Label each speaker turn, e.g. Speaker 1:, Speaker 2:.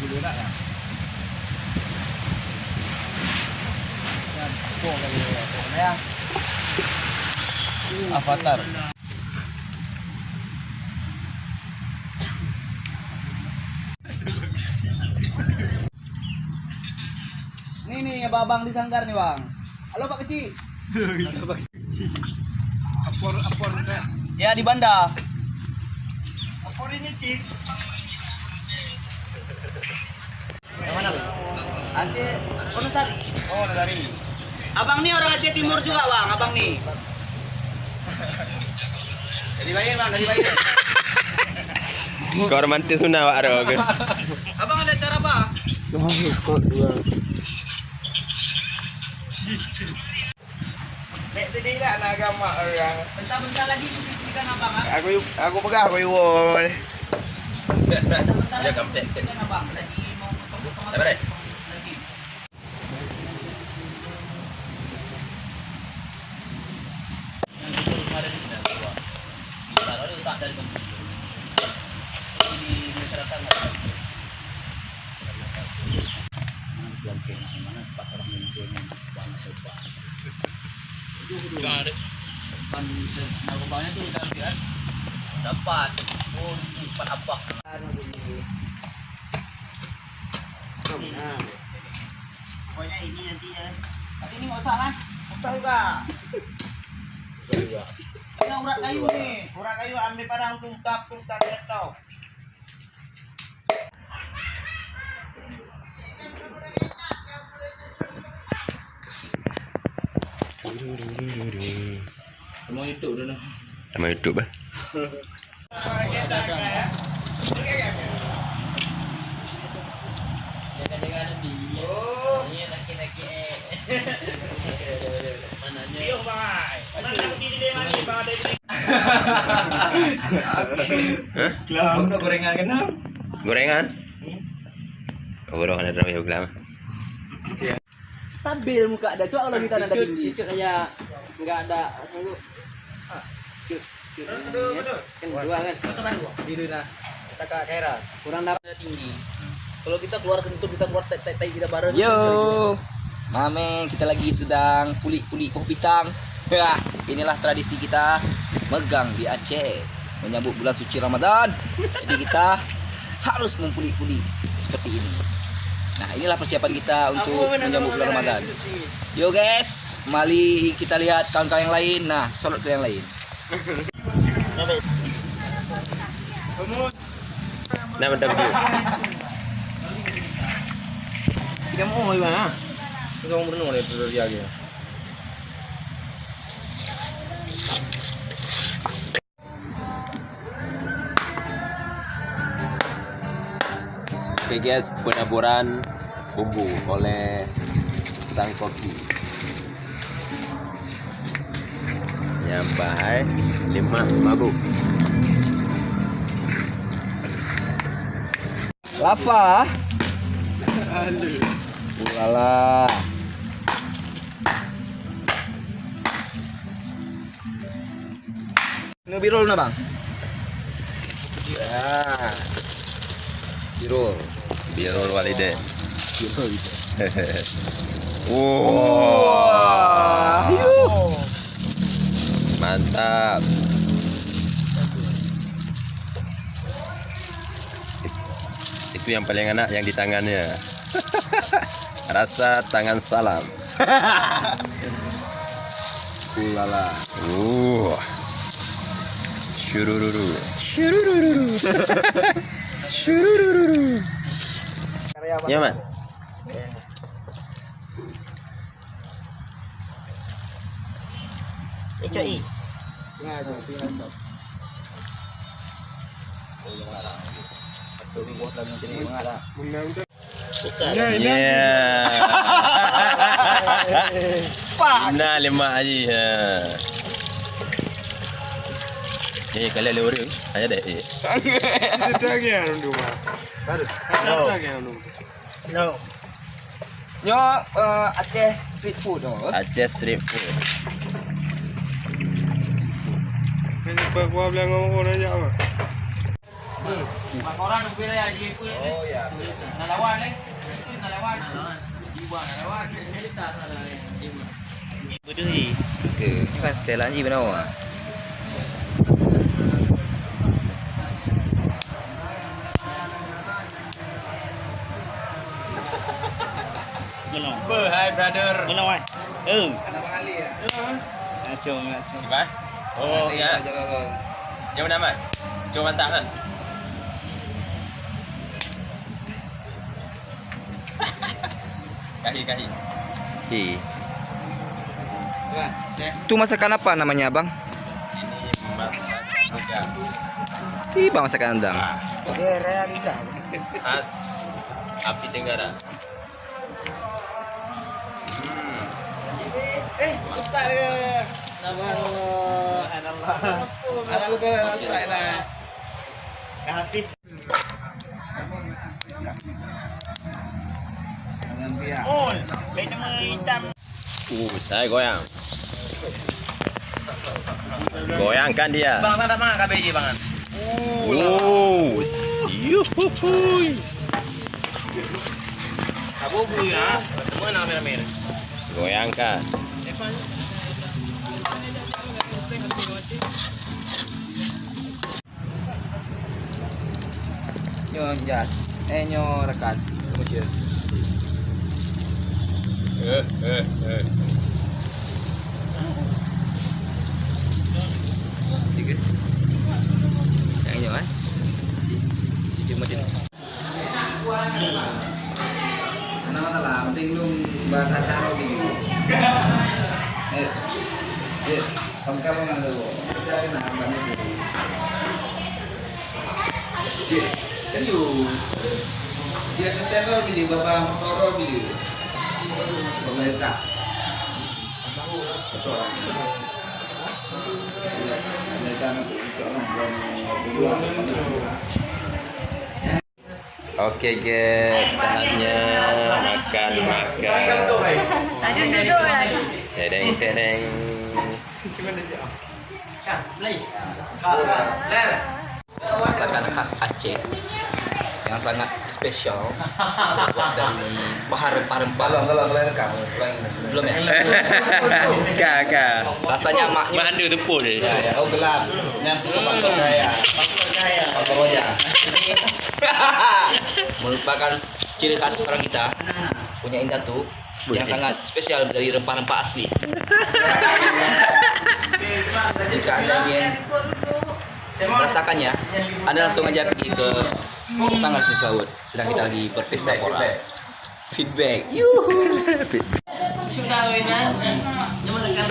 Speaker 1: dulu nak ya. Yan, po kali ya. Avatar. Nih abang di sanggar nih bang. Halo Pak Kecil. Apor ya di Banda. Apor ini Cik. Yang mana? Aceh Wonosari. Oh Wonosari. Abang nih orang Aceh Timur juga bang. Abang nih. Dari Bayern bang, dari Bayern.
Speaker 2: Kau romantis mana Pak Ro?
Speaker 1: Abang ada acara apa?
Speaker 3: Nek tadi lah nak agama orang.
Speaker 1: Bentar-bentar lagi dibisikan abang ah.
Speaker 3: Aku pegang aku iwol.
Speaker 1: Bentar-bentar
Speaker 2: Ya,
Speaker 1: lagi
Speaker 2: kamu cek.
Speaker 1: dibisikan abang. Lagi mau potong-potong
Speaker 2: Apa deh?
Speaker 1: lagi. Narkobanya tuh udah lihat dapat empat abak
Speaker 3: Pokoknya ini nanti ya.
Speaker 1: tapi ini nggak usah kan
Speaker 3: Usah juga.
Speaker 1: ini urat kayu nih
Speaker 3: Kurang kayu ambil padang tungkap lihat tau.
Speaker 1: mau itu udah
Speaker 2: Nama YouTube bah.
Speaker 1: udah gorengan kenapa
Speaker 2: Gorengan? Gorengan ada yang bilang.
Speaker 1: stabil muka ada coba kalau kita ada di
Speaker 4: Itu kayak nggak ada sanggup. Kan dua kan.
Speaker 1: di dunia kita ke Kera
Speaker 4: Kurang dapat.
Speaker 1: tinggi kalau kita keluar kentut kita keluar tai tidak bareng.
Speaker 4: Yo, mame kita lagi sedang puli-puli kopi tang. Ya, inilah tradisi kita megang di Aceh menyambut bulan suci Ramadan. Jadi kita harus mempuli-puli seperti ini. Nah, inilah persiapan kita untuk menyambut bulan Ramadan. Yo guys, mari kita lihat kawan-kawan yang lain. Nah, sholat ke yang lain.
Speaker 2: Nah, bentar video.
Speaker 3: Tidak mau gimana?
Speaker 2: Kita mau berenung dari dia lagi. Oke guys, penaburan bumbu oleh sang koki. Nyampai 5 mabuk.
Speaker 4: Lava. Ulala. Ini birol na bang?
Speaker 2: Ya. Birul. Birul Waliden. Wow. Mantap. Itu yang paling enak yang di tangannya. Rasa tangan salam.
Speaker 3: Ulala.
Speaker 2: Syurururu. Syurururu. Syurururu. Ya, Man.
Speaker 3: Cai.
Speaker 2: Ya. Nah, 5 aja. Ni kali ada orang aja deh.
Speaker 3: Itu lagi yang rumah. Baru. No.
Speaker 4: Yo, Aceh street food.
Speaker 2: Aceh street food.
Speaker 3: Ini gua bilang ngomong aja apa?
Speaker 1: Orang berbeda ya, dia ikut.
Speaker 4: Oh ya.
Speaker 1: Nah,
Speaker 4: Oke, ini kan setelan je benar ah.
Speaker 2: Hai brother. Coba. Oh ya. Yang mana man? Coba masak kan. Kahi.
Speaker 4: Itu masakan apa namanya, Bang?
Speaker 2: Ini masak udang.
Speaker 4: Ih, Bang, masakan udang.
Speaker 2: Khas Api Tenggara.
Speaker 1: Ustaz ke? Nama Allah ke Ustaz lah. Habis. Oh, baik nama hitam.
Speaker 2: Saya goyang. Goyangkan dia.
Speaker 1: Bang, tak mana KBJ bangan.
Speaker 2: Oh, yuhuhuy.
Speaker 1: Abu ya. Semua nama merah-merah.
Speaker 2: Goyangkan.
Speaker 4: Nyo jas. Nyo rekat. Kemudian. Sedikit. Yang nyo kan? Cuma dia. Kenapa lah? Penting lu bahasa caro gitu. Kamu nggak tahu. Cari namanya sih. Serius. Dia setel pilih bapak motor pilih. Pemerintah.
Speaker 2: Oke guys, saatnya makan.
Speaker 5: Duduk lagi.
Speaker 2: Tereng.
Speaker 4: Masakan khas Aceh yang sangat spesial terbuat dari bahan rempah-rempah. Belum ya?
Speaker 2: Kakak.
Speaker 4: Rasanya maknyus.
Speaker 2: Mandu tepuk dia.
Speaker 3: Oh gelap. Nyampe faktor kaya. Faktor wajah.
Speaker 4: Merupakan ciri khas orang kita punya Indatu yang sangat spesial dari rempah-rempah asli. Jika Anda ingin merasakannya, Anda langsung aja pergi ke Sanggar Sisi Laut. Sedang kita lagi berpesta pora. Feedback.
Speaker 1: Sudah kawinan. Nyaman kan?